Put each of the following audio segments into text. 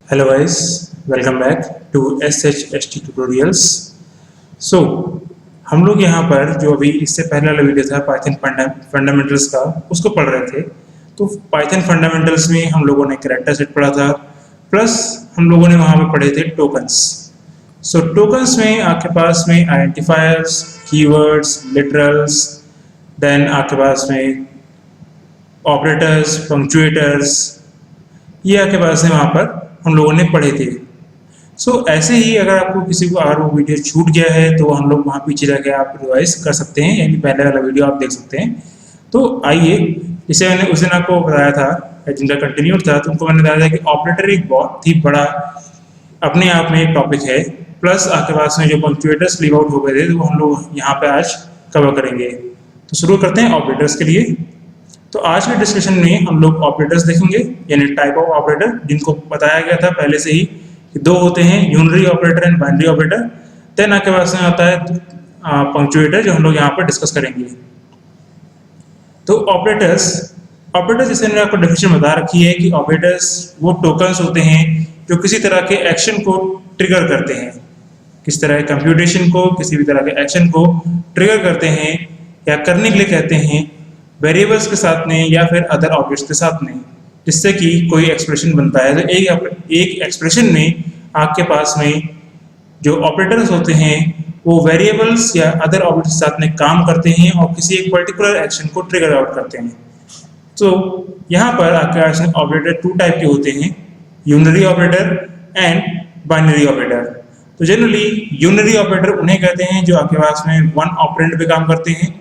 Hello guys, welcome back to SHST tutorials. So हम लोग यहाँ पर जो अभी इससे पहले वाला वीडियो था पाइथन फंडामेंटल्स का उसको पढ़ रहे थे। तो पाइथन फंडामेंटल्स में हम लोगों ने कैरेक्टर सेट पढ़ा था, प्लस हम लोगों ने वहाँ पे पढ़े थे टोकन्स। सो टोकन्स में आपके पास में आइडेंटिफायर्स, कीवर्ड्स, लिटरल्स, देन आपके पास में ऑपरेटर्स, पंक्चुएटर्स, ये आपके पास है वहाँ पर हम लोगों ने पढ़े थे। सो ऐसे ही अगर आपको किसी को अगर वो वीडियो छूट गया है तो हम लोग वहाँ पीछे जाके आप रिवाइज कर सकते हैं, यानी पहले वाला वीडियो आप देख सकते हैं। तो आइए, जैसे मैंने उस दिन आपको बताया था, जिनका कंटिन्यू था, तो उनको मैंने बताया था कि ऑपरेटर एक बहुत ही बड़ा अपने आप में एक टॉपिक है, प्लस आपके पास में जो पंक्चुएटर्स लीव आउट हो गए थे तो हम लोग यहाँ पे आज कवर करेंगे। तो शुरू करते हैं ऑपरेटर्स के लिए। तो आज के डिस्कशन में हम लोग ऑपरेटर्स देखेंगे, यानी टाइप ऑफ ऑपरेटर, जिनको बताया गया था पहले से ही कि दो होते हैं, unary operator and binary operator. Then आपके पास में आता है पंक्चुएटर, जो हम लोग यहाँ पर डिस्कस करेंगे। तो ऑपरेटर्स जैसे मैंने आपको डेफिनेशन बता रखी है कि ऑपरेटर्स वो टोकन्स होते हैं जो किसी तरह के एक्शन को ट्रिगर करते हैं, किस तरह के कंप्यूटेशन को, किसी भी तरह के एक्शन को ट्रिगर करते हैं या करने के लिए कहते हैं वेरिएबल्स के साथ में या फिर अदर ऑब्जेक्ट्स के साथ में, जिससे कि कोई एक्सप्रेशन बनता है। तो एक एक्सप्रेशन में आपके पास में जो ऑपरेटर्स होते हैं वो वेरिएबल्स या अदर ऑब्जेक्ट्स के साथ में काम करते हैं और किसी एक पर्टिकुलर एक्शन को ट्रिगर आउट करते हैं। तो यहाँ पर आपके पास में ऑपरेटर टू टाइप के होते हैं, unary operator and binary operator. तो जनरली यूनरी ऑपरेटर उन्हें कहते हैं जो आपके पास में वन ऑपरेंड पे काम करते हैं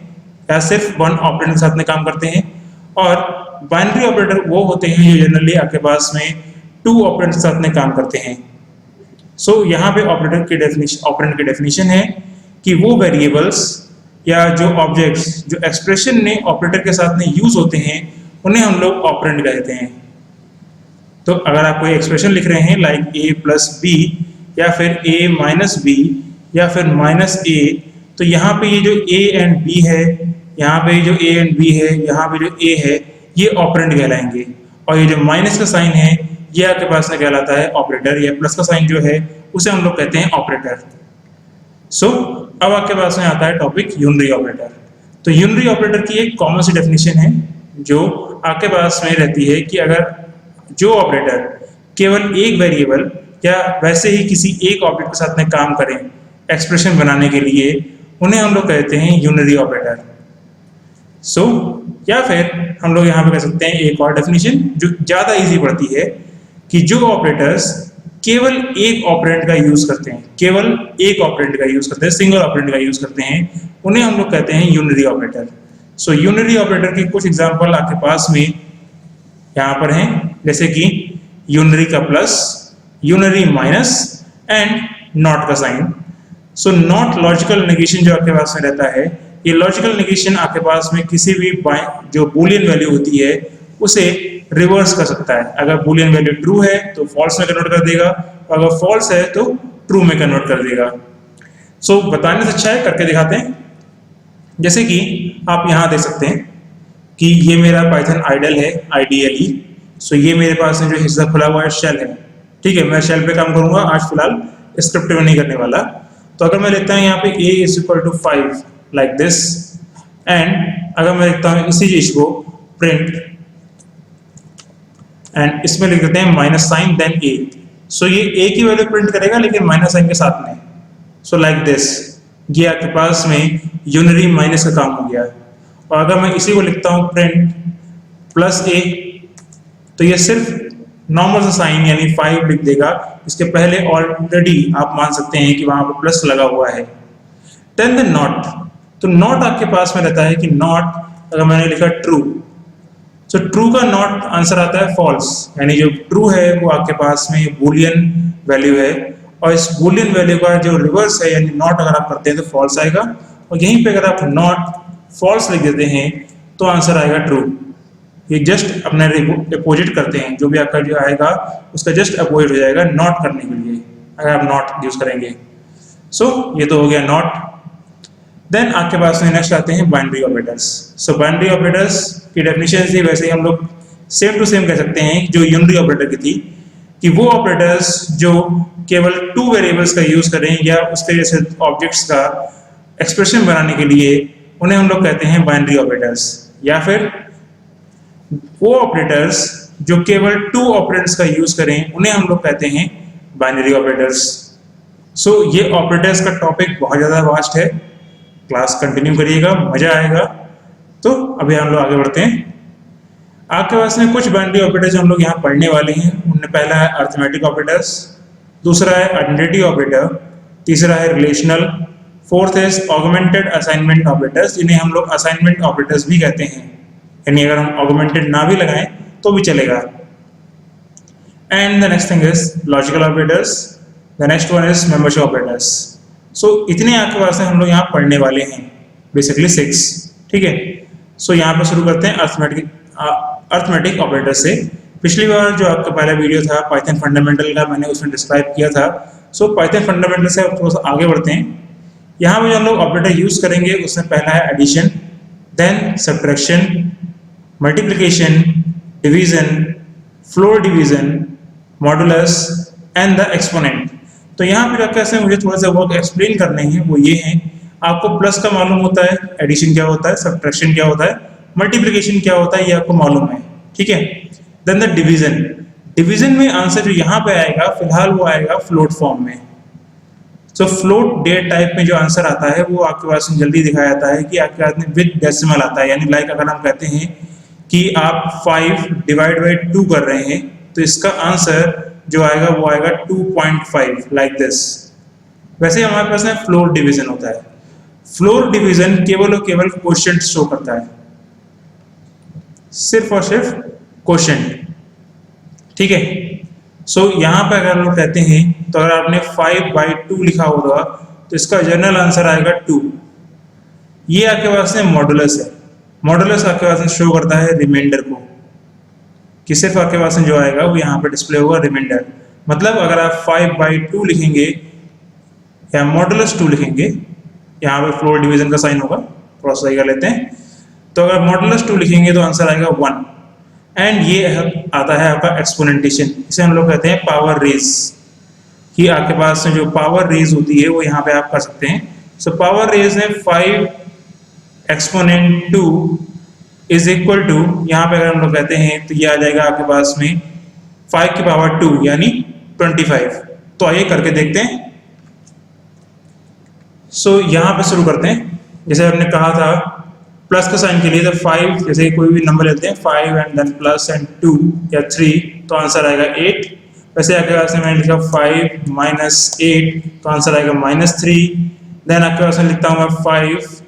या सिर्फ वन ऑपरेंड के साथ में काम करते हैं, और बाइनरी ऑपरेटर वो होते हैं जो जनरली आपके पास में टू ऑपरेंड के साथ में काम करते हैं। सो यहाँ पे ऑपरेंड की डेफिनेशन है कि वो वेरिएबल्स या जो ऑब्जेक्ट्स जो एक्सप्रेशन में ऑपरेटर के साथ में यूज होते हैं उन्हें हम लोग ऑपरेंड कहते हैं। तो अगर आप कोई एक्सप्रेशन लिख रहे हैं लाइक a प्लस बी या फिर a माइनस बी या फिर माइनस a, तो यहाँ पे ये जो a एंड b है, यहाँ पे जो a एंड b है, यहाँ पे जो a है, ये ऑपरेंड कहलाएंगे। और ये जो माइनस का साइन है ये आपके पास में कहलाता है ऑपरेटर, या प्लस का साइन जो है उसे हम लोग कहते हैं ऑपरेटर। सो अब आपके पास में आता है टॉपिक यूनरी ऑपरेटर। तो यूनरी ऑपरेटर की एक कॉमन सी डेफिनेशन है जो आपके पास में रहती है कि अगर जो ऑपरेटर केवल एक वेरिएबल या वैसे ही किसी एक ऑब्जेक्ट के साथ में काम करें एक्सप्रेशन बनाने के लिए, उन्हें हम लोग कहते हैं यूनरी ऑपरेटर। सो या फिर हम लोग यहाँ पे कह सकते हैं एक और डेफिनेशन जो ज़्यादा इजी पड़ती है कि जो ऑपरेटर्स केवल एक ऑपरेंड का यूज करते हैं, केवल एक ऑपरेंड का यूज करते हैं, सिंगल ऑपरेंड का यूज करते हैं, उन्हें हम लोग कहते हैं यूनरी ऑपरेटर। सो यूनरी ऑपरेटर के कुछ एग्जाम्पल आपके पास में यहाँ पर हैं, जैसे कि यूनरी का plus, unary minus and not का sign. So not logical negation जो आपके पास में रहता है, ये लॉजिकल नेगेशन आपके पास में किसी भी जो बूलियन वैल्यू होती है उसे रिवर्स कर सकता है। अगर बूलियन वैल्यू ट्रू है तो फॉल्स में कन्वर्ट कर देगा, और अगर फॉल्स है तो ट्रू में कन्वर्ट कर देगा। सो बताने से अच्छा है करके दिखाते हैं। जैसे कि आप यहाँ देख सकते हैं कि ये मेरा पाइथन आइडल है, आईडीएलई। सो ये मेरे पास में जो हिस्सा खुला हुआ है शेल है, ठीक है। मैं शेल पे काम करूंगा आज फिलहाल, स्क्रिप्ट में नहीं करने वाला। तो अगर मैं लिखता हूँ यहाँ पे a is equal to 5 like this, and अगर मैं लिखता हूँ इसी चीज को प्रिंट एंड इसमें लिख देते हैं माइनस साइन देन a। सो ये a की वैल्यू प्रिंट करेगा लेकिन माइनस साइन के साथ में। सो लाइक दिस, ये आपके पास में यूनरी माइनस का काम हो गया। और अगर मैं इसी को लिखता हूँ प्रिंट प्लस a, तो ये सिर्फ नॉर्मल सा साइन यानी 5 लिख देगा, इसके पहले ऑलरेडी आप मान सकते हैं कि वहां पर प्लस लगा हुआ है। देन द नॉट, तो नॉट आपके पास में रहता है कि नॉट अगर मैंने लिखा ट्रू, तो ट्रू का नॉट आंसर आता है फॉल्स, यानी जो ट्रू है वो आपके पास में बूलियन वैल्यू है, और इस बूलियन वैल्यू का जो रिवर्स है यानी नॉट अगर आप करते हैं तो फॉल्स आएगा। और यहीं पे अगर आप नॉट फॉल्स लिख देते हैं तो आंसर आएगा ट्रू। ये जस्ट अपने अपोजिट करते हैं, जो भी आपका जो आएगा उसका जस्ट अपोजिट हो जाएगा नॉट करने के लिए अगर आप नॉट यूज करेंगे। सो ये तो हो गया नॉट। देन आपके पास में नेक्स्ट आते हैं बाइनरी ऑपरेटर्स। सो बाइनरी ऑपरेटर्स की डेफिनेशन थी वैसे ही हम लोग सेम टू सेम कह सकते हैं जो यूनरी ऑपरेटर की थी, कि वो ऑपरेटर्स जो केवल 2 वेरिएबल्स का यूज करें या उसके जैसे ऑब्जेक्ट्स का एक्सप्रेशन बनाने के लिए, उन्हें हम लोग कहते हैं बाइनरी ऑपरेटर्स। या फिर वो ऑपरेटर्स जो केवल 2 ऑपरेंड्स का यूज करें, उन्हें हम लोग कहते हैं बाइनरी ऑपरेटर्स। सो ये ऑपरेटर्स का टॉपिक बहुत ज़्यादा वास्ट है, क्लास कंटिन्यू करिएगा, मजा आएगा। तो अभी हम लोग आगे बढ़ते हैं। आपके पास में कुछ बाइनरी ऑपरेटर्स हम लोग यहाँ पढ़ने वाले हैं। उनमें पहला है अरिथमेटिक ऑपरेटर्स, दूसरा है आइडेंटिटी ऑपरेटर, तीसरा है रिलेशनल, फोर्थ है ऑगमेंटेड असाइनमेंट ऑपरेटर्स, जिन्हें हम लोग असाइनमेंट ऑपरेटर्स भी कहते हैं। यानी अगर हम ऑगमेंटेड ना भी लगाएं तो भी चलेगा। And the next thing is logical operators, the next one is membership operators. So इतने आपके पास हम लोग यहाँ पढ़ने वाले हैं, बेसिकली 6। ठीक है, सो यहाँ पर शुरू करते हैं अरिथमेटिक ऑपरेटर से। पिछली बार जो आपका पहला वीडियो था पाइथन फंडामेंटल का, मैंने उसमें डिस्क्राइब किया था। सो पाइथन फंडामेंटल से अब थोड़ा सा आगे बढ़ते हैं। यहाँ पे जो हम लोग ऑपरेटर यूज करेंगे उसमें पहला है addition, then subtraction, multiplication, division, floor division, modulus and the exponent. तो यहाँ पे कैसे मुझे थोड़ा सा वर्क एक्सप्लेन करने हैं, वो ये हैं, आपको प्लस का मालूम होता है, एडिशन क्या होता है, सब्ट्रैक्शन क्या होता है, मल्टीप्लिकेशन क्या होता है, ये आपको मालूम है। ठीक है, देन द डिवीजन। डिवीजन में आंसर जो यहाँ पे आएगा फिलहाल वो आएगा फ्लोट फॉर्म में। सो फ्लोट डेट टाइप में जो आंसर आता है वो आपके पास जल्दी दिखाया जाता है कि आपके पास में विद डेसिमल आता है। यानी लाइक अगर हम कहते हैं कि आप 5 डिवाइड बाई 2 कर रहे हैं, तो इसका आंसर जो आएगा वो आएगा 2.5 लाइक दिस। वैसे हमारे पास में फ्लोर डिवीजन होता है। फ्लोर डिवीजन केवल और केवल क्वोशिएंट शो करता है, सिर्फ और सिर्फ क्वोशिएंट। ठीक है, सो यहाँ पे अगर हम लोग कहते हैं, तो अगर आपने 5/2 लिखा होगा तो इसका जनरल आंसर आएगा 2। ये आपके पास में मॉडुलस है। मॉडुलस आपके पास में शो करता है रिमाइंडर को, कि सिर्फ आपके पास में जो आएगा वो यहाँ पे डिस्प्ले होगा रिमाइंडर। मतलब अगर आप 5/2 लिखेंगे या मॉडुलस 2 लिखेंगे, यहाँ पे फ्लोर डिवीजन का साइन होगा, थोड़ा सा कर लेते हैं। तो अगर मॉडुलस 2 लिखेंगे तो आंसर आएगा 1। एंड ये आता है आपका एक्सपोनेंटेशन, इसे हम लोग कहते हैं पावर रेज। कि आपके पास में जो पावर रेज होती है वो यहाँ पे आप कर सकते हैं। सो पावर रेज में 5 एक्सपोनेंट 2 इज इक्वल टू, यहाँ पे अगर हम लोग कहते हैं तो ये आ जाएगा आपके पास में 5 की पावर 2 यानी 25। तो आइए करके देखते हैं। सो यहाँ पे शुरू करते हैं। जैसे हमने कहा था प्लस का साइन के लिए, तो 5 जैसे कोई भी नंबर लेते हैं, 5 एंड देन प्लस एंड 2 या 3, तो आंसर आएगा 8। वैसे आपके पास में मैंने लिखा 5 माइनस 8, तो आंसर आएगा -3। देन आपके पास में लिखता हूँ मैं 5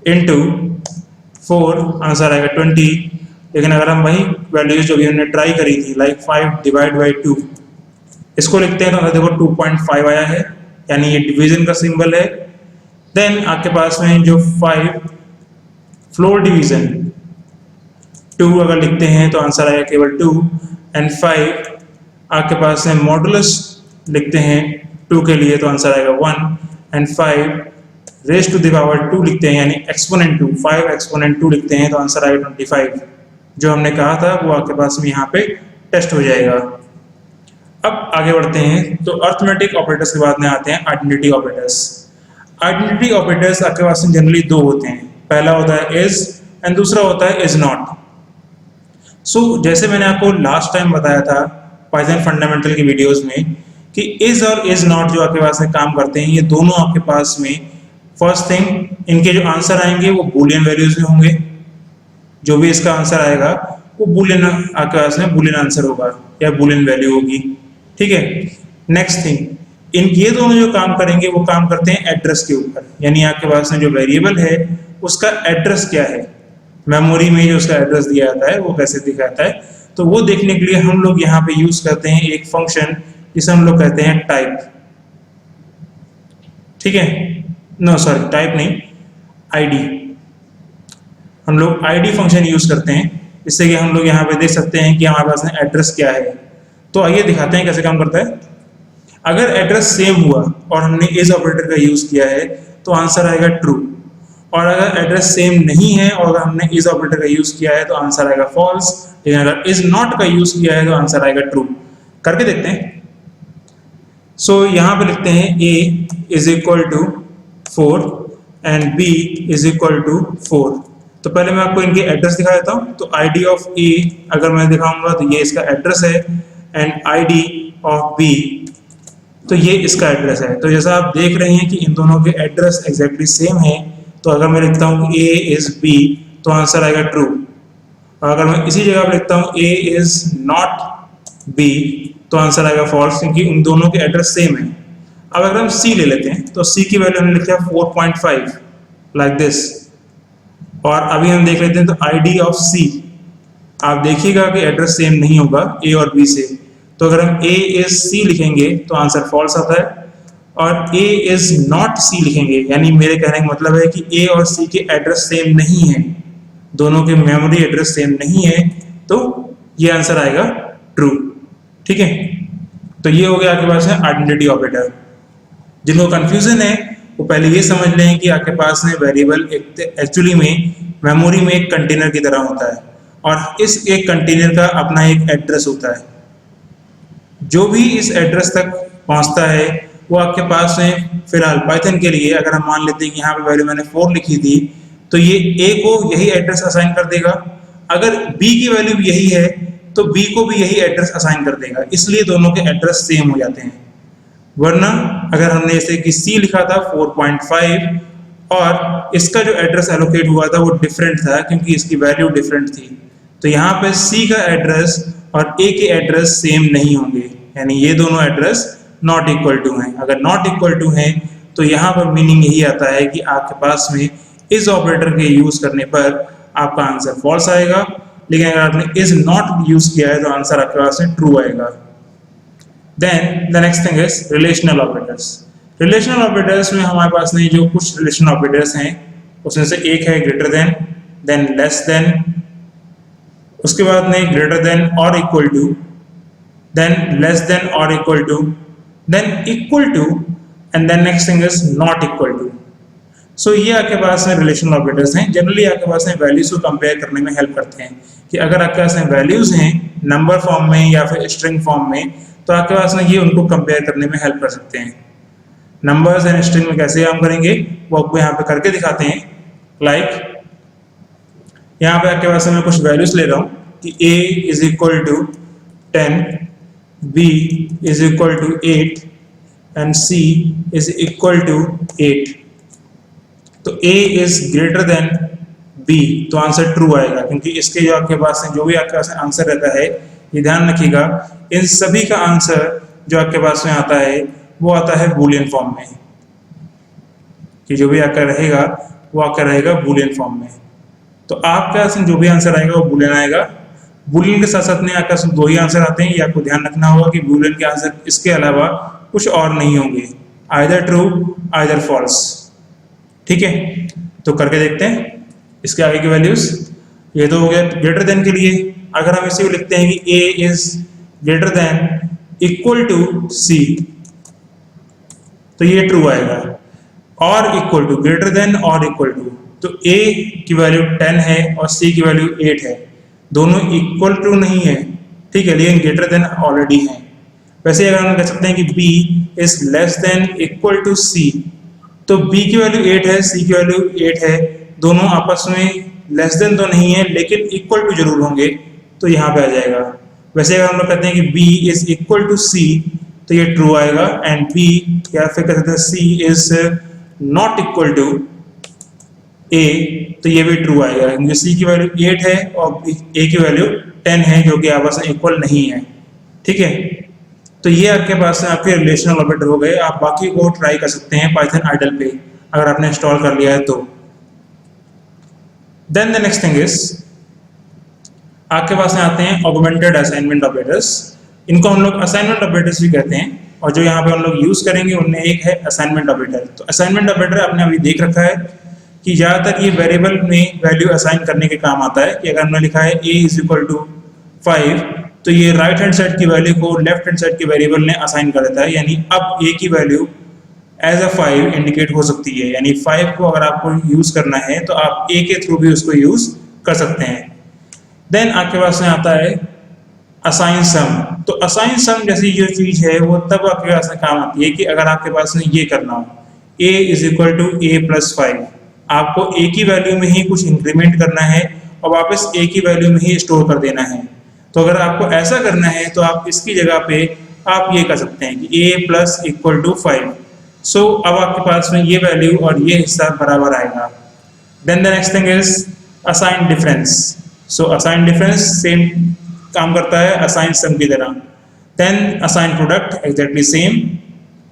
इंटू 4, आंसर आएगा 20। लेकिन अगर हम वही वैल्यूज जो भी हमने ट्राई करी थी, लाइक 5 डिवाइड बाई 2, इसको लिखते हैं तो देखो 2.5 आया है, यानी ये डिवीजन का सिंबल है। देन आपके पास में जो 5 फ्लोर डिवीजन 2 अगर लिखते हैं तो आंसर आएगा केवल 2। एंड 5 आपके पास में मॉडुलस लिखते हैं 2 के लिए तो आंसर आएगा 1। And 5 raise to the power 2 लिखते हैं, यानी एक्सपोनेंट 2, 5 एक्सपोनेंट 2 लिखते हैं तो आंसर आएगा 25। जो हमने कहा था वो आपके पास में यहाँ पे टेस्ट हो जाएगा। अब आगे बढ़ते हैं, तो अरिथमेटिक ऑपरेटर्स के बाद में आते हैं आइडेंटिटी ऑपरेटर्स। आइडेंटिटी ऑपरेटर्स आपके पास में जनरली 2 होते हैं। पहला होता है इज एंड दूसरा होता है इज नॉट। सो जैसे मैंने आपको लास्ट टाइम बताया था पाइथन फंडामेंटल की वीडियोस में कि इज और इज नॉट जो आपके पास में काम करते हैं, ये दोनों आपके पास में फर्स्ट थिंग इनके जो आंसर आएंगे वो बूलियन वैल्यूज में होंगे। जो भी इसका आंसर आएगा वो बूलियन आपके पास में बूलियन आंसर होगा या बूलियन वैल्यू होगी। ठीक है, नेक्स्ट थिंग, इन ये दोनों जो काम करेंगे वो काम करते हैं एड्रेस के ऊपर। यानी आपके पास में जो वेरिएबल है उसका एड्रेस क्या है, मेमोरी में जो उसका एड्रेस दिया जाता है वो कैसे दिखाता है, तो वो देखने के लिए हम लोग यहाँ पे यूज करते हैं एक फंक्शन जिसे हम लोग कहते हैं टाइप। ठीक है, नो सॉरी टाइप नहीं, आईडी। हम लोग आईडी फंक्शन यूज करते हैं, इससे कि हम लोग यहाँ पे देख सकते हैं कि हमारे पास में एड्रेस क्या है। तो आइए दिखाते हैं कैसे काम करता है। अगर एड्रेस सेम हुआ और हमने इज ऑपरेटर का यूज किया है तो आंसर आएगा ट्रू, और अगर एड्रेस सेम नहीं है और अगर हमने इज ऑपरेटर का यूज किया है तो आंसर आएगा फॉल्स। लेकिन अगर इज नॉट का यूज किया है तो आंसर आएगा ट्रू। करके देखते हैं। सो यहाँ पे लिखते हैं a is equal to 4 and b is equal to 4। तो पहले मैं आपको इनके एड्रेस दिखा देता हूँ। तो id ऑफ a अगर मैं दिखाऊंगा तो ये इसका एड्रेस है, एंड id ऑफ b तो ये इसका एड्रेस है। तो जैसा आप देख रहे हैं कि इन दोनों के एड्रेस एग्जैक्टली सेम है, तो अगर मैं लिखता हूँ a इज b तो आंसर आएगा ट्रू। और अगर मैं इसी जगह पर लिखता हूँ a इज नॉट b तो आंसर आएगा फॉल्स, क्योंकि उन दोनों के एड्रेस सेम है। अब अगर हम c ले लेते हैं तो c की वैल्यू हमने लिखा 4.5 लाइक दिस, और अभी हम देख लेते हैं तो id ऑफ c आप देखिएगा कि एड्रेस सेम नहीं होगा a और b से। तो अगर हम a इज c लिखेंगे तो आंसर फॉल्स आता है, और a इज नॉट c लिखेंगे यानी मेरे कहने का मतलब है कि a और c के एड्रेस सेम नहीं है, दोनों के मेमोरी एड्रेस सेम नहीं है, तो ये आंसर आएगा ट्रू। ठीक है, तो ये हो गया आपके पास है आइडेंटिटी ऑपरेटर। जिनको कंफ्यूजन है वो पहले ये समझ लें कि आपके पास में वेरिएबल एक्चुअली में मेमोरी में एक कंटेनर की तरह होता है, और इस एक कंटेनर का अपना एक एड्रेस होता है। जो भी इस एड्रेस तक पहुंचता है वो आपके पास में, फिलहाल पाइथन के लिए अगर हम मान लेते हैं कि यहाँ पे वैल्यू मैंने 4 लिखी थी, तो ये a को यही एड्रेस असाइन कर देगा। अगर b की वैल्यू भी यही है तो b को भी यही एड्रेस असाइन कर देगा, इसलिए दोनों के एड्रेस सेम हो जाते हैं। वरना अगर हमने जैसे कि c लिखा था 4.5 और इसका जो एड्रेस एलोकेट हुआ था वो डिफरेंट था, क्योंकि इसकी वैल्यू डिफरेंट थी, तो यहाँ पे c का एड्रेस और a के एड्रेस सेम नहीं होंगे, यानी ये दोनों एड्रेस नॉट इक्वल टू हैं। अगर नॉट इक्वल टू हैं तो यहाँ पर मीनिंग यही आता है कि आपके पास में इस ऑपरेटर के यूज करने पर आपका आंसर फॉल्स आएगा, लेकिन अगर आपने इज नॉट यूज किया है तो आंसर आपके पास में ट्रू आएगा। Then the next thing is relational operators. Relational operators में हमारे पास नहीं जो कुछ रिलेशनल ऑपरेटर्स हैं उसमें से एक है ग्रेटर देन लेस देन, उसके बाद में ग्रेटर देन और equal to, then less than और equal to, then equal to, and then next thing is not equal to. So ये आपके पास में रिलेशनल ऑपरेटर्स हैं। जनरली आपके पास में वैल्यूज को कंपेयर करने में हेल्प करते हैं कि अगर आपके पास में वैल्यूज हैं नंबर फॉर्म में या फिर स्ट्रिंग फॉर्म में, तो आपके पास में ये उनको कंपेयर करने में हेल्प कर सकते हैं। नंबर्स एंड स्ट्रिंग में कैसे काम करेंगे वो आपको यहाँ पे करके दिखाते हैं। लाइक यहाँ पे आपके पास में मैं कुछ वैल्यूज ले रहा हूँ कि a is equal to 10, b is equal to 8 and c is equal to 8। तो a is greater than b तो आंसर ट्रू आएगा, क्योंकि इसके जो आपके पास जो भी आपके पास आंसर रहता है, ये ध्यान रखिएगा, इन सभी का आंसर जो आपके पास में आता है वो आता है बूलियन फॉर्म में, कि जो भी आपका रहेगा वो आपका रहेगा बूलियन फॉर्म में। तो आपका जो भी आंसर आएगा वो बूलियन आएगा। बूलियन के साथ साथ में आपका दो ही आंसर आते हैं, ये आपको ध्यान रखना होगा कि बूलियन के आंसर इसके अलावा कुछ और नहीं होंगे, आइदर ट्रू आइदर फॉल्स। ठीक है, तो करके देखते हैं इसके आगे की वैल्यूज। ये तो हो गया ग्रेटर देन के लिए। अगर हम इसे भी लिखते हैं कि a is greater than equal to c तो ये ट्रू आएगा। और इक्वल टू, ग्रेटर देन और इक्वल टू, तो a की वैल्यू 10 है और c की वैल्यू 8 है, दोनों इक्वल टू नहीं है, ठीक है, लेकिन ग्रेटर देन ऑलरेडी है। वैसे अगर हम कह सकते हैं कि b is less than equal to c, तो b की वैल्यू 8 है, c की वैल्यू 8 है, दोनों आपस में लेस देन तो नहीं है लेकिन इक्वल टू जरूर होंगे, तो यहाँ पे आ जाएगा। वैसे अगर हम लोग कहते हैं कि b is equal to c तो ये ट्रू आएगा, एंड b या फिर कह सकते हैं c is not equal to a तो ये भी ट्रू आएगा, क्योंकि c की वैल्यू 8 है और a की वैल्यू 10 है, जो कि आपस में इक्वल नहीं है। ठीक है, तो ये आपके पास आपके रिलेशनल ऑपरेटर हो गए। आप बाकी को ट्राई कर सकते हैं पाइथन आइडल पे अगर आपने इंस्टॉल कर लिया है तो। Then the next thing is आपके पास में आते हैं ऑगमेंटेड असाइनमेंट ऑपरेटर्स। इनको हम लोग असाइनमेंट ऑपरेटर्स भी कहते हैं, और जो यहाँ पे हम लोग यूज करेंगे उनमें एक है असाइनमेंट ऑपरेटर। तो असाइनमेंट ऑपरेटर आपने अभी देख रखा है कि ज्यादातर ये वेरिएबल में वैल्यू असाइन करने के काम आता है। कि अगर हमने लिखा है a इज इक्वल टू 5 तो ये राइट हैंड साइड की वैल्यू को लेफ्ट हैंड साइड के वेरिएबल ने असाइन कर देता है, यानी अब a की वैल्यू एज अ 5 इंडिकेट हो सकती है, यानी 5 को अगर आपको यूज करना है तो आप a के थ्रू भी उसको यूज कर सकते हैं। देन आपके पास में आता है असाइन सम। तो असाइन सम जैसी जो चीज है वो तब आपके पास में काम आती है कि अगर आपके पास में ये करना हो, a is equal to a plus 5, आपको a की वैल्यू में ही कुछ इंक्रीमेंट करना है और वापस a की वैल्यू में ही स्टोर कर देना है। तो अगर आपको ऐसा करना है तो आप इसकी जगह पे आप ये कर सकते हैं कि a प्लस इक्वल टू 5। सो अब आपके पास में ये वैल्यू और ये हिस्सा बराबर आएगा। Then the next thing is assign difference. So assign difference same काम करता है असाइन सम की तरह। Then assign product exactly same,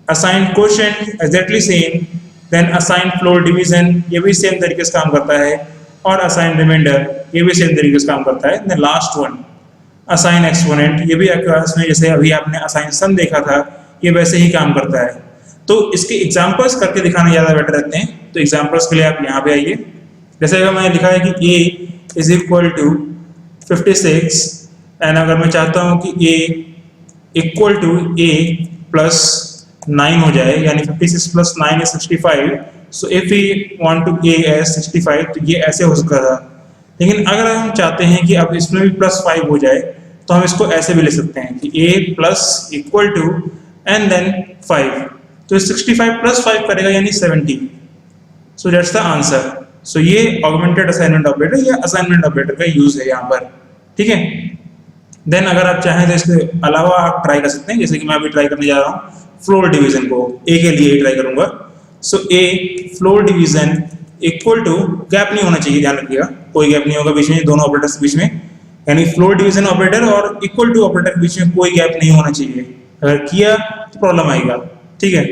assign quotient exactly same, then assign floor division ये भी सेम तरीके से काम करता है, और असाइन रिमाइंडर ये भी सेम तरीके से काम करता है। Then last one assign exponent, ये भी आपके पास में जैसे अभी आपने असाइन सम देखा था ये वैसे ही काम करता है। तो इसके एग्जांपल्स करके दिखाना ज़्यादा बेटर रहते हैं। तो एग्जांपल्स के लिए आप यहाँ पे आइए। जैसे अगर मैंने लिखा है कि a is equal to 56 and अगर मैं चाहता हूँ कि a equal to a plus 9 हो जाए, यानी 56 plus 9 is 65। So if we want to a as 65 तो ये ऐसे हो सकता था। लेकिन अगर हम चाहते हैं कि अब इसमें भी प्लस 5 हो जाए तो हम इसको ऐसे भी लिख सकते हैं कि a plus equal to and then 5। तो 65 प्लस 5 करेगा यानी 70। So that's the answer. So ये ऑगमेंटेड असाइनमेंट ऑपरेटर या असाइनमेंट ऑपरेटर का यूज है यहाँ पर, ठीक है। देन अगर आप चाहें तो इसके अलावा आप ट्राई कर सकते हैं, जैसे कि मैं अभी ट्राई करने जा रहा हूँ फ्लोर डिवीजन को, ए के लिए ट्राई करूंगा। So a floor division equal to, gap नहीं होना चाहिए, ध्यान रखिएगा कोई गैप नहीं होगा बीच में, दोनों ऑपरेटर्स बीच में, यानी फ्लोर डिवीजन ऑपरेटर और इक्वल टू ऑपरेटर बीच में कोई गैप नहीं होना चाहिए। अगर किया तो प्रॉब्लम आएगा, ठीक है।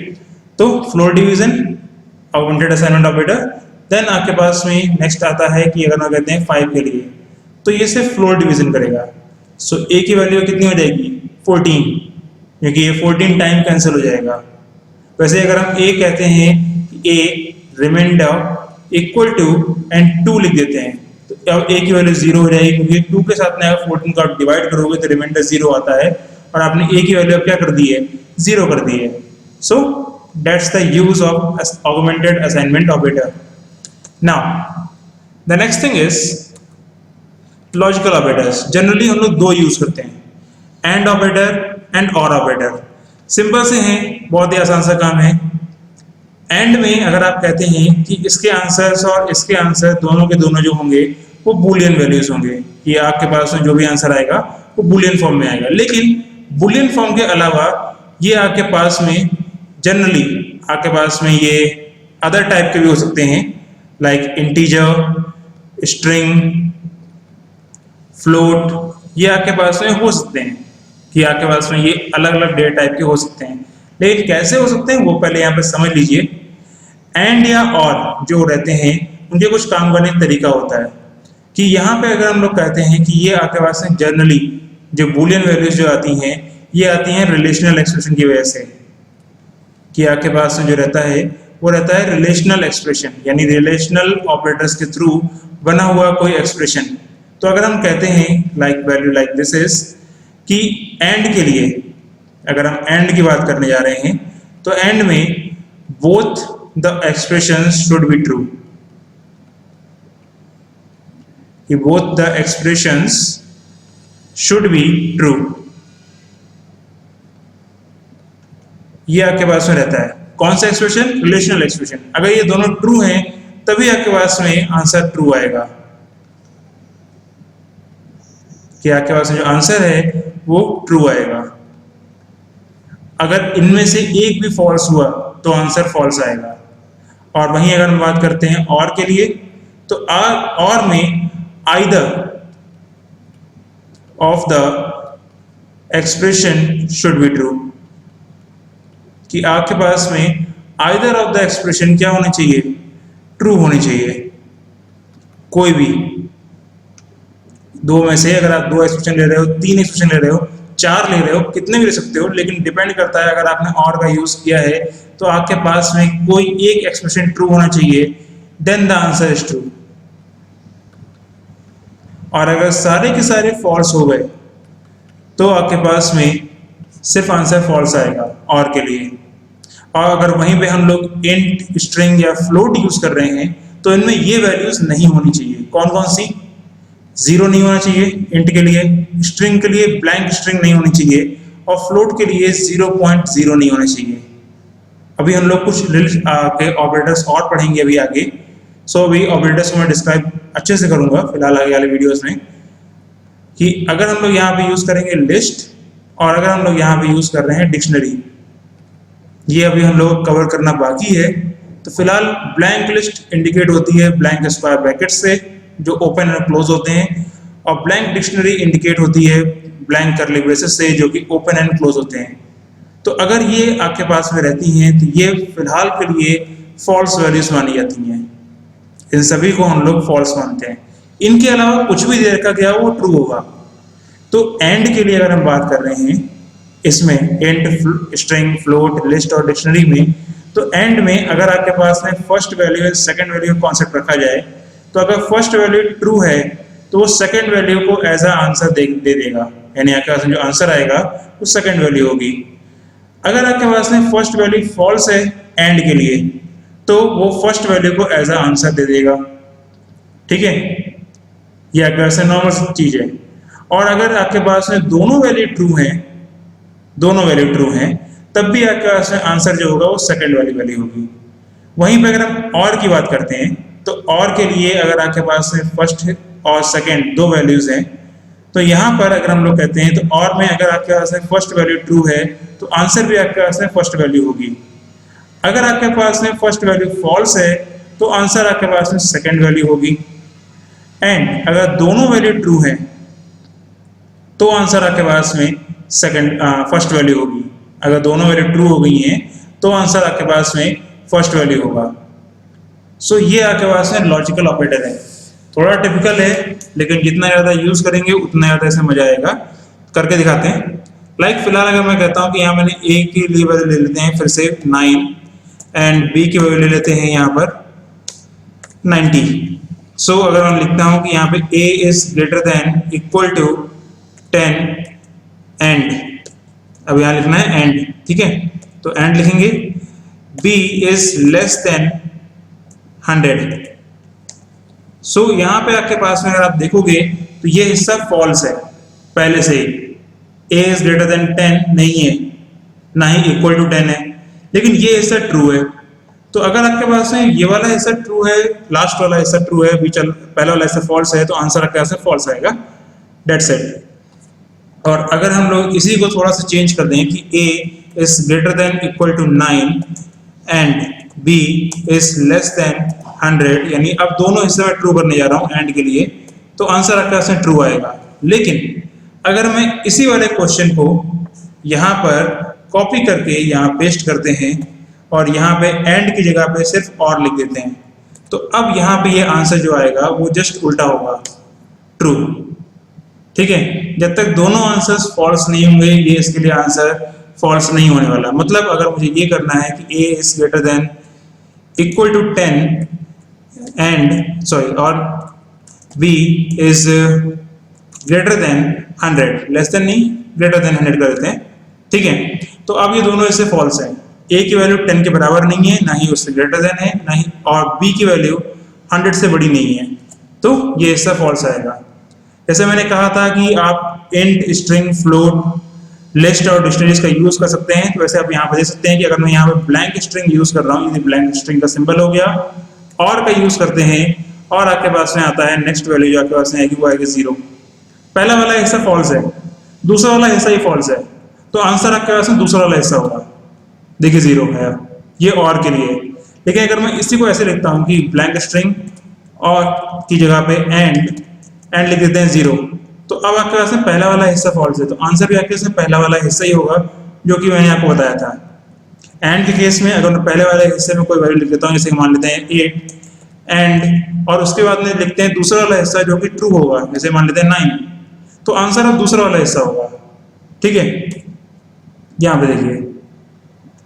तो floor division augmented assignment operator. Then आपके पास में नेक्स्ट आता है कि अगर हम कहते हैं 5 के लिए तो ये सिर्फ फ्लोर डिवीजन करेगा। सो ए की वैल्यू कितनी हो जाएगी 14, क्योंकि ये 14 टाइम कैंसिल हो जाएगा। वैसे अगर हम ए कहते हैं कि ए रिमाइंडर इक्वल टू एंड 2 लिख देते हैं तो अब ए की वैल्यू 0 हो जाएगी, क्योंकि 2 के साथ में अगर 14 का डिवाइड करोगे तो रिमाइंडर 0 आता है और आपने ए की वैल्यू क्या कर दी है 0 कर दी है। सो that's the use of augmented assignment operator. Now, the next thing is logical operators. Generally हम लोग दो यूज करते हैं, and operator and or operator. Simple से हैं, बहुत ही आसान सा काम है। एंड में अगर आप कहते हैं कि इसके आंसर्स और इसके आंसर दोनों के दोनों जो होंगे वो बूलियन वैल्यूज होंगे, कि आपके पास में जो भी आंसर आएगा वो बूलियन फॉर्म में आएगा। लेकिन बूलियन फॉर्म के अलावा ये आपके पास में जनरली आपके पास में ये अदर टाइप के भी हो सकते हैं, लाइक इंटीजर, स्ट्रिंग, फ्लोट, ये आपके पास में हो सकते हैं कि आपके पास में ये अलग अलग डेटा टाइप के हो सकते हैं। लेकिन कैसे हो सकते हैं वो पहले यहाँ पे समझ लीजिए। एंड या और जो रहते हैं उनके कुछ काम करने का तरीका होता है कि यहाँ पे अगर हम लोग कहते हैं कि ये आपके पास में जनरली जो बूलियन वैल्यूज जो आती हैं ये आती हैं रिलेशनल एक्सप्रेशन की वजह से, कि आपके पास में जो रहता है वो रहता है रिलेशनल एक्सप्रेशन, यानी रिलेशनल ऑपरेटर्स के थ्रू बना हुआ कोई एक्सप्रेशन। तो अगर हम कहते हैं like value like this is कि एंड के लिए अगर हम एंड की बात करने जा रहे हैं तो एंड में both the expressions should be true, कि both the expressions should be true, ये आपके पास में रहता है। कौन सा एक्सप्रेशन? Relational expression. अगर ये दोनों ट्रू हैं तभी आपके पास में आंसर ट्रू आएगा, कि आपके पास में जो आंसर है वो ट्रू आएगा। अगर इनमें से एक भी फॉल्स हुआ तो आंसर फॉल्स आएगा। और वहीं अगर हम बात करते हैं और के लिए तो और में either of the expression should be true, कि आपके पास में आइदर ऑफ द एक्सप्रेशन क्या होनी चाहिए? ट्रू होनी चाहिए। कोई भी दो में से, अगर आप 2 एक्सप्रेशन ले रहे हो, 3 एक्सप्रेशन ले रहे हो, 4 ले रहे हो, कितने भी ले सकते हो, लेकिन डिपेंड करता है अगर आपने और का यूज किया है तो आपके पास में कोई एक एक्सप्रेशन ट्रू होना चाहिए, then the answer is true. और अगर सारे के सारे फॉल्स हो गए तो आपके पास में सिर्फ आंसर फॉल्स आएगा और के लिए। और अगर वहीं पे हम लोग इंट, स्ट्रिंग या फ्लोट यूज कर रहे हैं तो इनमें ये वैल्यूज नहीं होनी चाहिए। कौन कौन सी? जीरो नहीं होना चाहिए इंट के लिए, स्ट्रिंग के लिए ब्लैंक स्ट्रिंग नहीं होनी चाहिए, और फ्लोट के लिए 0.0 नहीं होना चाहिए। अभी हम लोग कुछ के ऑपरेटर्स और पढ़ेंगे अभी आगे। सो अभी ऑपरेटर्स को मैं डिस्क्राइब अच्छे से करूंगा फिलहाल आगे वाले वीडियोस में, कि अगर हम लोग यहाँ पे यूज करेंगे लिस्ट, और अगर हम लोग यहाँ पे यूज कर रहे हैं डिक्शनरी, ये अभी हम लोग कवर करना बाकी है। तो फिलहाल ब्लैंक लिस्ट इंडिकेट होती है ब्लैंक स्क्वायर ब्रैकेट से जो ओपन एंड क्लोज होते हैं, और ब्लैंक डिक्शनरी इंडिकेट होती है ब्लैंक कर्ली ब्रेसेस से जो कि ओपन एंड क्लोज होते हैं। तो अगर ये आपके पास में रहती हैं तो ये फिलहाल के लिए फॉल्स वैल्यूज मानी जाती हैं, इन सभी को हम लोग फॉल्स मानते हैं। इनके अलावा कुछ भी देखा गया वो ट्रू होगा। तो एंड के लिए अगर हम बात कर रहे हैं इसमें इंट, स्ट्रिंग, फ्लोट, लिस्ट और डिक्शनरी में, तो एंड में अगर आपके पास में फर्स्ट वैल्यू है सेकंड वैल्यू कॉन्सेप्ट रखा जाए, तो अगर फर्स्ट वैल्यू ट्रू है तो वो सेकंड वैल्यू को एज अ आंसर दे देगा, यानी आपके पास जो आंसर आएगा वो सेकंड वैल्यू होगी। अगर आपके पास में फर्स्ट वैल्यू फॉल्स है एंड के लिए, तो वो फर्स्ट वैल्यू को एज अ आंसर दे देगा। ठीक है, ये आपके पास नॉर्मल चीज है। और अगर आपके पास में दोनों वैल्यू ट्रू हैं, दोनों वैल्यू ट्रू हैं, तब भी आपके पास में आंसर जो होगा वो सेकंड वाली वैल्यू होगी। वहीं पे अगर हम और की बात करते हैं, तो और के लिए अगर आपके पास में फर्स्ट और सेकंड दो वैल्यूज हैं, तो यहाँ पर अगर हम लोग कहते हैं तो और में अगर आपके पास में फर्स्ट वैल्यू ट्रू है तो आंसर भी आपके पास में फर्स्ट वैल्यू होगी। अगर आपके पास में फर्स्ट वैल्यू फॉल्स है तो आंसर आपके पास में सेकंड वैल्यू होगी। एंड अगर दोनों वैल्यू ट्रू है तो आंसर आपके पास में फर्स्ट वैल्यू होगी। अगर दोनों वैल्यू ट्रू हो गई हैं तो आंसर आपके पास में फर्स्ट वैल्यू होगा। सो ये आपके पास में लॉजिकल ऑपरेटर है, थोड़ा टिपिकल है, लेकिन जितना ज़्यादा यूज करेंगे उतना ज़्यादा इसमें मजा आएगा। करके दिखाते हैं। लाइक फिलहाल अगर मैं कहता हूँ कि यहाँ मैंने ए की लिए वैल्यू ले लेते हैं फिर से 9, एंड बी की वैल्यू ले लेते हैं यहाँ पर 90। सो अगर मैं लिखता हूँ कि यहाँ पे a is greater than equal to 10 and, अब यहाँ लिखना है एंड, ठीक है, तो एंड लिखेंगे। b is less than 100। सो यहाँ पे आपके पास में अगर आप देखोगे तो ये हिस्सा फॉल्स है पहले से ही, a इज ग्रेटर देन 10 नहीं है, ना ही इक्वल टू 10 है, लेकिन ये हिस्सा ट्रू है। तो अगर आपके पास में ये वाला हिस्सा ट्रू है, लास्ट वाला हिस्सा ट्रू है, बीच पहला वाला हिस्सा फॉल्स है, तो आंसर आपके पास में फॉल्स आएगा, दैट्स इट। और अगर हम लोग इसी को थोड़ा सा चेंज कर दें कि a is greater than equal to 9 and b is less than 100, यानी अब दोनों हिस्से में ट्रू करने जा रहा हूं एंड के लिए, तो आंसर आपके पास में ट्रू आएगा। लेकिन अगर मैं इसी वाले क्वेश्चन को यहाँ पर कॉपी करके यहाँ पेस्ट करते हैं और यहाँ पे एंड की जगह पे सिर्फ और लिख देते हैं, तो अब यहाँ पे ये आंसर जो आएगा वो जस्ट उल्टा होगा, ट्रू। ठीक है, जब तक दोनों आंसर्स फॉल्स नहीं होंगे ये इसके लिए आंसर फॉल्स नहीं होने वाला। मतलब अगर मुझे ये करना है कि a is greater than equal to 10 and और b is greater than 100, less than नहीं, ग्रेटर देन 100 कर देते हैं। ठीक है, तो अब ये दोनों इससे फॉल्स है। a की वैल्यू 10 के बराबर नहीं है, ना ही उससे ग्रेटर देन है, ना ही, और b की वैल्यू 100 से बड़ी नहीं है, तो ये हिस्सा फॉल्स आएगा। जैसे मैंने कहा था कि आप इंट, स्ट्रिंग, फ्लोट, लिस्ट और डिक्शनरीज का यूज कर सकते हैं, तो वैसे आप यहाँ पे देख सकते हैं कि अगर मैं यहाँ पे ब्लैंक स्ट्रिंग यूज कर रहा हूँ, यदि ब्लैंक स्ट्रिंग का सिंबल हो गया, और का यूज करते हैं, और आपके पास में आता है नेक्स्ट वैल्यू जो आपके पास में आएगी वो आएगी 0। पहला वाला हिस्सा फॉल्स है, दूसरा वाला हिस्सा ही फॉल्स है, तो आंसर आपके पास में दूसरा वाला हिस्सा होगा। देखिए 0 है, ये और के लिए। लेकिन अगर मैं इसी को ऐसे लिखता हूँ कि ब्लैंक स्ट्रिंग और की जगह पे एंड लिख देते हैं 0, तो अब आपके पास में पहला वाला हिस्सा फॉल्स है, तो आंसर भी आपके पास में पहला वाला हिस्सा ही होगा जो कि मैंने आपको बताया था। एंड के केस में अगर मैं पहले वाले हिस्से में कोई वैल्यू लिख देता हूँ, जैसे मान लेते हैं 8 एंड, और उसके बाद में लिखते हैं दूसरा वाला हिस्सा जो कि ट्रू होगा, जैसे मान लेते हैं 9, तो आंसर अब दूसरा वाला हिस्सा होगा। ठीक है, यहाँ पे देखिए।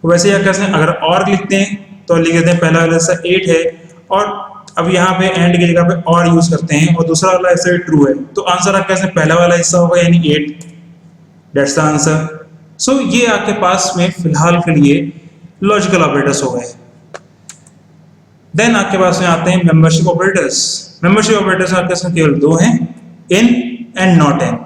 वैसे या कैसे अगर और लिखते हैं तो लिख देते हैं पहला वाला हिस्सा 8 है, और अब यहाँ पे एंड की जगह पे और यूज करते हैं, और दूसरा वाला हिस्सा भी ट्रू है, तो आंसर आपके पास पहला वाला हिस्सा होगा यानी 8, दैट्स द आंसर। सो ये आपके पास में फिलहाल के लिए लॉजिकल ऑपरेटर्स हो गए। देन आपके पास में आते हैं मेंबरशिप ऑपरेटर्स। मेंबरशिप ऑपरेटर्स आपके पास केवल 2 हैं, इन एंड नॉट इन।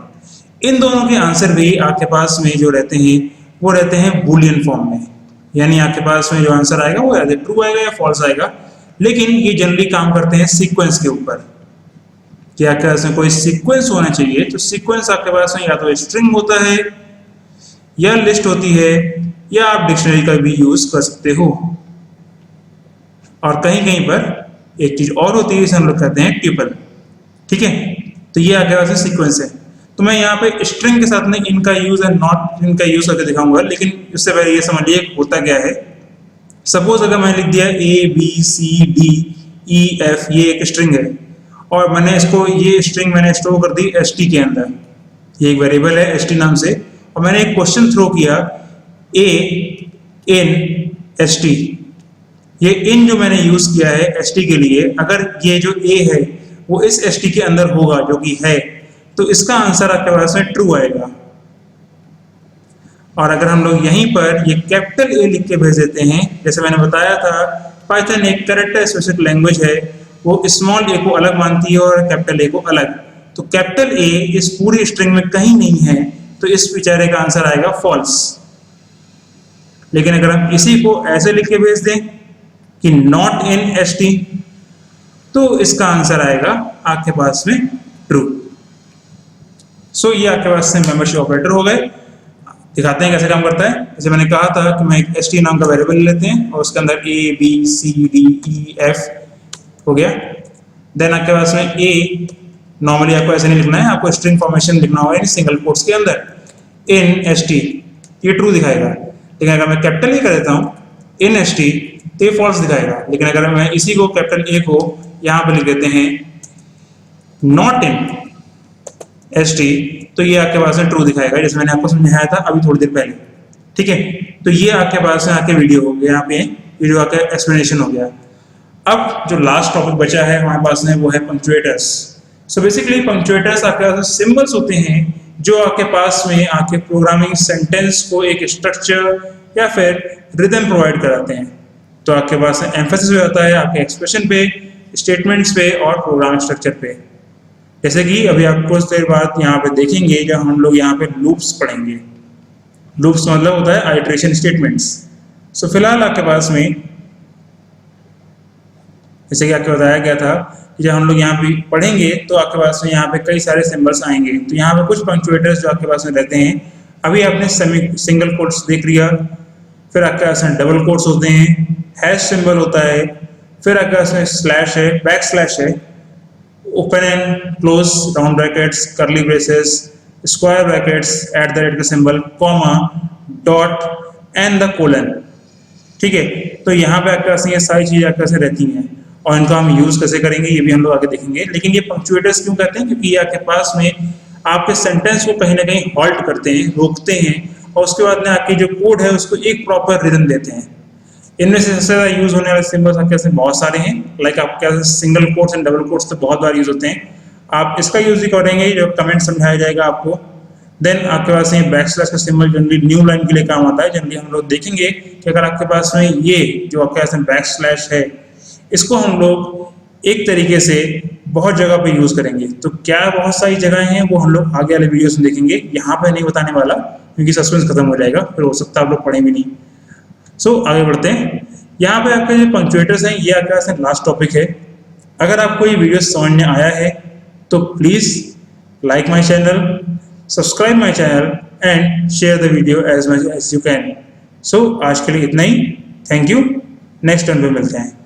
इन दोनों के आंसर भी आपके पास में जो रहते हैं वो रहते हैं बूलियन फॉर्म में, यानी आपके पास में जो आंसर आएगा वो या ट्रू आएगा या फॉल्स आएगा। लेकिन ये जनरली काम करते हैं सीक्वेंस के ऊपर कि आपके पास में कोई सीक्वेंस होना चाहिए। तो सीक्वेंस आपके पास में या तो स्ट्रिंग होता है या लिस्ट होती है या आप डिक्शनरी का भी यूज कर सकते हो। और कहीं कहीं पर एक चीज और होती है जिसे हम लोग कहते हैं ट्यूपल। ठीक है, तो ये आपके पास सीक्वेंस है। तो मैं यहाँ पे स्ट्रिंग के साथ में इनका यूज एंड नॉट इनका यूज करके दिखाऊंगा, लेकिन उससे पहले ये समझिए होता क्या है। सपोज अगर मैंने लिख दिया ABCDEF, ये एक स्ट्रिंग है और मैंने इसको ये स्ट्रिंग मैंने स्टोर कर दी ST के अंदर, ये एक वेरिएबल है ST नाम से, और मैंने एक क्वेश्चन थ्रो किया A in ST। ये इन जो मैंने यूज किया है ST के लिए, अगर ये जो A है वो इस ST के अंदर होगा जो कि है, तो इसका आंसर आपके पास में ट्रू आएगा। और अगर हम लोग यहीं पर ये कैपिटल A लिख के भेज देते हैं, जैसे मैंने बताया था पाइथन एक कैरेक्टर स्पेसिफिक लैंग्वेज है, वो स्मॉल a को अलग मानती है और कैपिटल A को अलग। तो कैपिटल A इस पूरी स्ट्रिंग में कहीं नहीं है, तो इस बेचारे का आंसर आएगा फॉल्स। लेकिन अगर हम इसी को ऐसे लिख के भेज दें कि नॉट इन ST, तो इसका आंसर आएगा आपके पास में ट्रू। सो ये आपके पास से मेंबरशिप ऑपरेटर हो गए। दिखाते हैं कैसे काम करता है। जैसे मैंने कहा था कि मैं एक ST नाम का वेरिएबल लेते हैं और उसके अंदर ABCDEF हो गया। देन आपके पास में A, नॉर्मली आपको ऐसे नहीं लिखना है, आपको स्ट्रिंग फॉर्मेशन लिखना होगा सिंगल कोट्स के अंदर, इन ST, ये ट्रू दिखाएगा। लेकिन अगर मैं कैपिटल A कर देता हूँ इन ST, तो ये फॉल्स दिखाएगा। लेकिन अगर मैं इसी को कैपिटल A को यहाँ पर लिख देते हैं नॉट इन ST, तो ये आपके पास में ट्रू दिखाएगा, जैसे मैंने आपको समझाया था अभी थोड़ी देर पहले। ठीक है, तो ये आपके पास में आके वीडियो हो गया, यहाँ पे वीडियो आके एक्सप्लेनेशन हो गया। अब जो लास्ट टॉपिक बचा है हमारे पास में वो है पंक्चुएटर्स। सो बेसिकली पंक्चुएटर्स आपके पास सिंबल्स होते हैं जो आपके पास में आके प्रोग्रामिंग सेंटेंस को एक स्ट्रक्चर या फिर रिदम प्रोवाइड कराते हैं। तो आपके पास एम्फेसिस हो जाता है आपके एक्सप्रेशन पे, स्टेटमेंट्स पे और प्रोग्राम स्ट्रक्चर पे। जैसे कि अभी आप कुछ देर बाद यहाँ पे देखेंगे जब हम लोग यहाँ पे लूप्स पढ़ेंगे। लूप्स मतलब होता है आइटरेशन स्टेटमेंट्स। सो फिलहाल आपके पास में जैसे कि आपको बताया गया था कि जब हम लोग यहाँ पे पढ़ेंगे तो आपके पास में यहाँ पे कई सारे सिंबल्स आएंगे। तो यहाँ पे कुछ पंक्चुएटर्स जो आपके पास में रहते हैं, अभी आपने सिंगल कोट्स देख लिया, फिर आपके पास में डबल कोट्स होते हैं, हैश सिंबल होता है, फिर आपके पास में स्लैश है, बैक स्लैश है, open and close round brackets, curly braces, square brackets, at the rate का symbol, comma, dot and the colon. ठीक है, तो यहाँ पे आपके पास ये सारी चीजें आपके पास रहती हैं और इनका हम यूज कैसे करेंगे ये भी हम लोग आगे देखेंगे। लेकिन ये पंक्चुएटर्स क्यों कहते हैं, क्योंकि ये आपके पास में आपके सेंटेंस को कहीं ना कहीं हॉल्ट करते हैं, रोकते हैं, और उसके बाद में आपकी जो कोड है उसको एक प्रॉपर रिदम देते हैं। इनमें से सबसे ज्यादा यूज होने वाले सिंबल्स आपके पास बहुत सारे हैं, लाइक आपके पास single quotes and double quotes तो बहुत बार यूज होते हैं। आप इसका यूज भी करेंगे जो कमेंट समझाया जाएगा आपको। देन आपके पास ये बैक स्लैश का सिंबल जनरली न्यू लाइन के लिए काम आता है। जनरली हम लोग देखेंगे कि अगर आपके पास में ये जो आपके पास में बैक स्लैश है, इसको हम लोग एक तरीके से बहुत जगह पे यूज करेंगे। तो क्या बहुत सारी जगह हैं वो हम लोग आगे वाले वीडियोस में देखेंगे, यहाँ पे नहीं बताने वाला क्योंकि सस्पेंस खत्म हो जाएगा, फिर हो सकता है आप लोग पढ़ें भी नहीं। सो आगे बढ़ते हैं। यहाँ पे आपके जो पंक्चुएटर्स हैं ये आपके पास लास्ट टॉपिक है। अगर आपको ये वीडियो समझ में आया है तो please like my channel, subscribe my channel and share the video as much as you can. So आज के लिए इतना ही। थैंक यू, नेक्स्ट वन पे मिलते हैं।